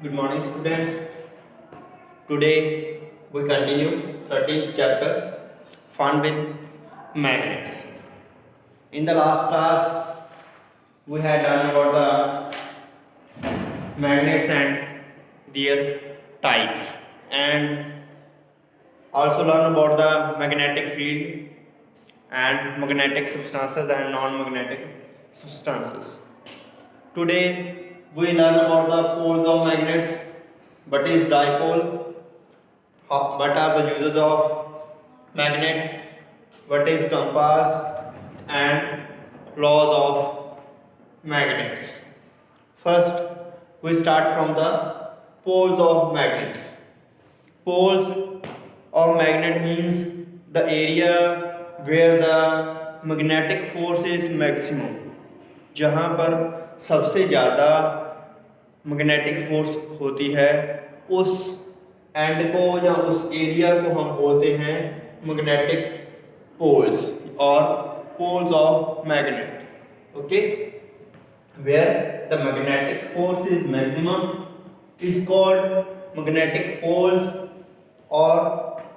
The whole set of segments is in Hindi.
Good morning, students. Today we continue 13th chapter Fun with Magnets. In the last class, we had learned about the magnets and their types, and also learn about the magnetic field and magnetic substances and non-magnetic substances. Today we learn about the poles of magnets. What is dipole? What are the uses of magnet? What is compass and laws of magnets? First, we start from the poles of magnets. Poles of magnet means the area where the magnetic force is maximum. जहाँ पर सबसे ज़्यादा मैग्नेटिक फोर्स होती है उस एंड को या उस एरिया को हम बोलते हैं मैग्नेटिक पोल्स और poles of magnet. Okay, where the magnetic force is maximum is called magnetic poles और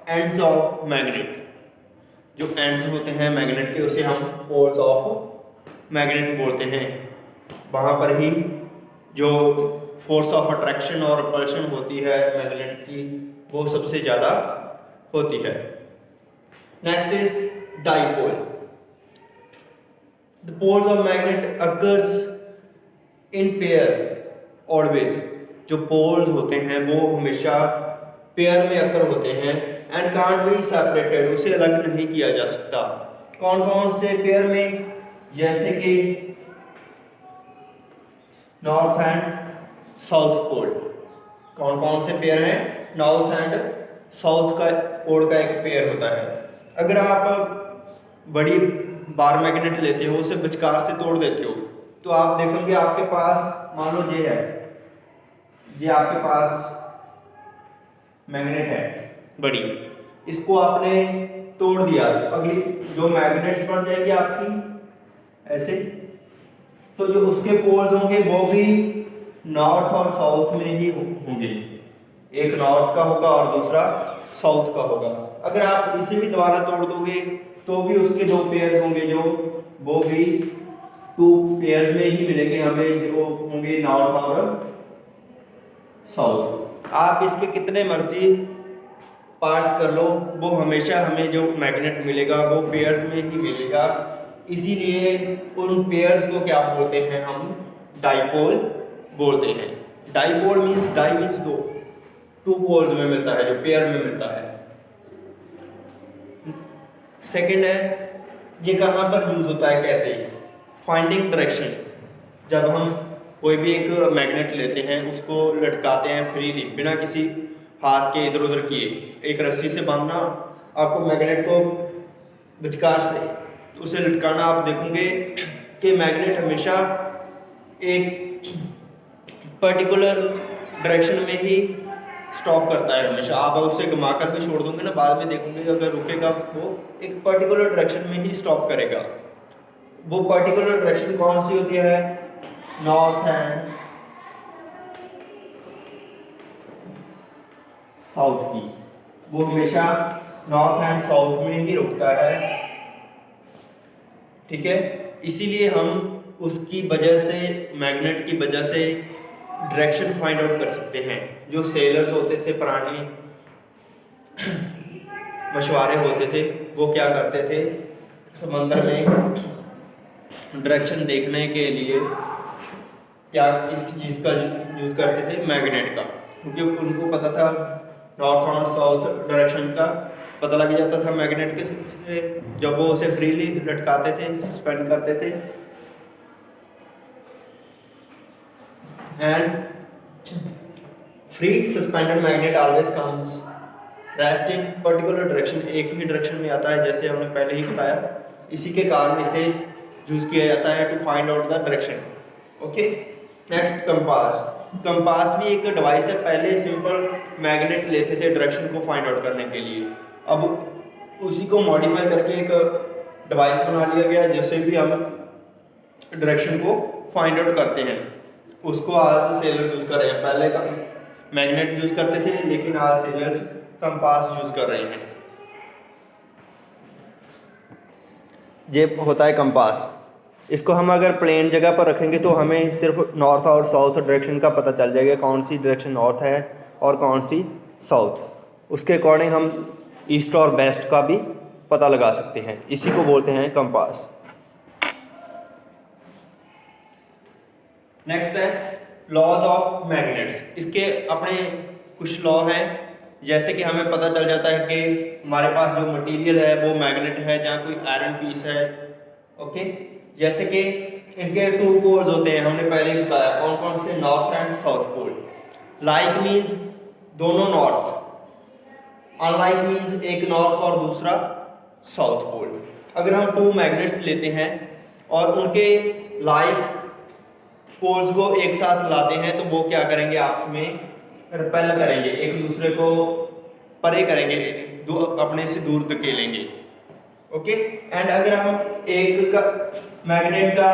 एंड्स ऑफ मैग्नेट. जो एंड्स होते हैं मैग्नेट के उसे हम पोल्स ऑफ मैग्नेट बोलते हैं. वहाँ पर ही जो फोर्स ऑफ अट्रैक्शन और रिपल्शन होती है मैग्नेट की वो सबसे ज़्यादा होती है. Next is dipole. The poles of magnet occurs in pair always. जो पोल्स होते हैं वो हमेशा पेयर में अकर होते हैं एंड कांट बी सेपरेटेड. उसे अलग नहीं किया जा सकता. कौन कौन से पेयर में? जैसे कि नॉर्थ एंड साउथ पोल. कौन कौन से पेयर हैं? नॉर्थ एंड साउथ का पोल का एक पेयर होता है. अगर आप बड़ी बार मैग्नेट लेते हो उसे विचकार से तोड़ देते हो तो आप देखोगे आपके पास मान लो ये है, ये आपके पास मैग्नेट है बड़ी, इसको आपने तोड़ दिया तो अगली जो मैग्नेट्स बन जाएंगे आपकी ऐसे, तो जो उसके पोल्स होंगे वो भी नॉर्थ और साउथ में ही होंगे. एक नॉर्थ का होगा और दूसरा साउथ का होगा. अगर आप इसे भी दोबारा तोड़ दोगे तो भी उसके दो पेयर्स होंगे जो वो भी टू पेयर्स में ही मिलेंगे हमें, जो होंगे नॉर्थ और साउथ. आप इसके कितने मर्जी पार्ट्स कर लो वो हमेशा हमें जो मैग्नेट मिलेगा वो पेयर्स में ही मिलेगा. इसीलिए उन पेयर्स को क्या बोलते हैं? हम डाइपोल बोलते हैं. डाइपोल मींस डाई मींस दो, टू पोल्स में मिलता है, जो पेयर में मिलता है. सेकंड है ये कहाँ पर यूज होता है, कैसे? Finding direction. जब हम कोई भी एक मैग्नेट लेते हैं उसको लटकाते हैं फ्रीली बिना किसी हाथ के इधर उधर किए, एक रस्सी से बांधना, आपको मैग्नेट को विचकार से उसे लटकाना. आप देखोगे कि मैग्नेट हमेशा एक पर्टिकुलर डायरेक्शन में ही स्टॉप करता है हमेशा. आप उसे घुमा कर भी छोड़ दोगे ना, बाद में देखोगे अगर रुकेगा वो एक पर्टिकुलर डायरेक्शन में ही स्टॉप करेगा. वो पर्टिकुलर डायरेक्शन कौन सी होती है? नॉर्थ एंड साउथ की. वो हमेशा नॉर्थ एंड साउथ में ही रुकता है. ठीक है, इसीलिए हम उसकी वजह से मैग्नेट की वजह से डायरेक्शन फाइंड आउट कर सकते हैं. जो सेलर्स होते थे पुराने मछुआरे होते थे वो क्या करते थे समंदर में डायरेक्शन देखने के लिए क्या इस चीज़ का यूज करते थे? मैग्नेट का. क्योंकि उनको पता था नॉर्थ और साउथ डायरेक्शन का पता लग जाता था मैग्नेट के से, जब वो उसे फ्रीली लटकाते थे, सस्पेंड करते थे. And free suspended magnet always comes rest in particular direction. एक ही डायरेक्शन में आता है जैसे हमने पहले ही बताया. इसी के कारण इसे यूज किया जाता है to find out the direction. Okay, next compass. Compass भी एक डिवाइस है. पहले सिंपल मैग्नेट लेते थे डायरेक्शन को फाइंड आउट करने के लिए, अब उसी को मॉडिफाई करके एक डिवाइस बना लिया गया जिससे भी हम डायरेक्शन को फाइंड आउट करते हैं. उसको आज सेलर यूज कर रहे हैं। पहले का मैग्नेट यूज करते थे, लेकिन आज सेलर्स कंपास यूज कर रहे हैं। ये होता है कंपास। इसको हम अगर प्लेन जगह पर रखेंगे तो हमें सिर्फ नॉर्थ और साउथ डायरेक्शन का पता चल जाएगा, कौन सी डायरेक्शन नॉर्थ है और कौन सी साउथ। उसके अकॉर्डिंग हम ईस्ट और वेस्ट का भी पता लगा सकते हैं। इसी को बोलते हैं कंपास। नेक्स्ट है लॉज ऑफ मैग्नेट्स। इसके अपने कुछ लॉ हैं, जैसे कि हमें पता चल जाता है कि हमारे पास जो मटेरियल है वो मैग्नेट है, जहाँ कोई आयरन पीस है। ओके, जैसे कि इनके 2 पोल्स होते हैं, हमने पहले ही बताया कौन कौन से, north and south pole. Like means दोनों नॉर्थ, अनलाइक मीन्स एक नॉर्थ और दूसरा साउथ पोल। अगर हम 2 मैग्नेट्स लेते हैं और उनके लाइक पोल्स को एक साथ लाते हैं तो वो क्या करेंगे, आपस में रिपेल करेंगे, एक दूसरे को परे करेंगे, अपने से दूर धकेलेंगे। ओके, एंड अगर हम एक का मैग्नेट का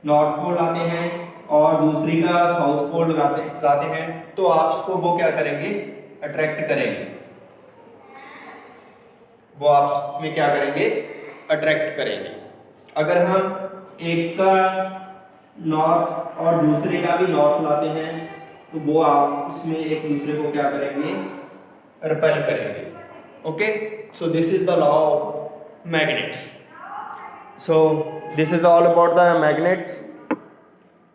नॉर्थ पोल लाते हैं और दूसरी का साउथ पोल लाते हैं तो आपस को वो क्या करेंगे, अट्रैक्ट करेंगे। वो आपस में क्या करेंगे, अट्रैक्ट करेंगे। अगर हम एक का नॉर्थ और दूसरे का भी नॉर्थ लाते हैं तो वो आपस में एक दूसरे को क्या करेंगे, रिपेल करेंगे। Okay, so this is the law of magnets. So this is all about the magnets.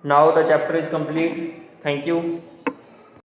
Now the chapter is complete. Thank you.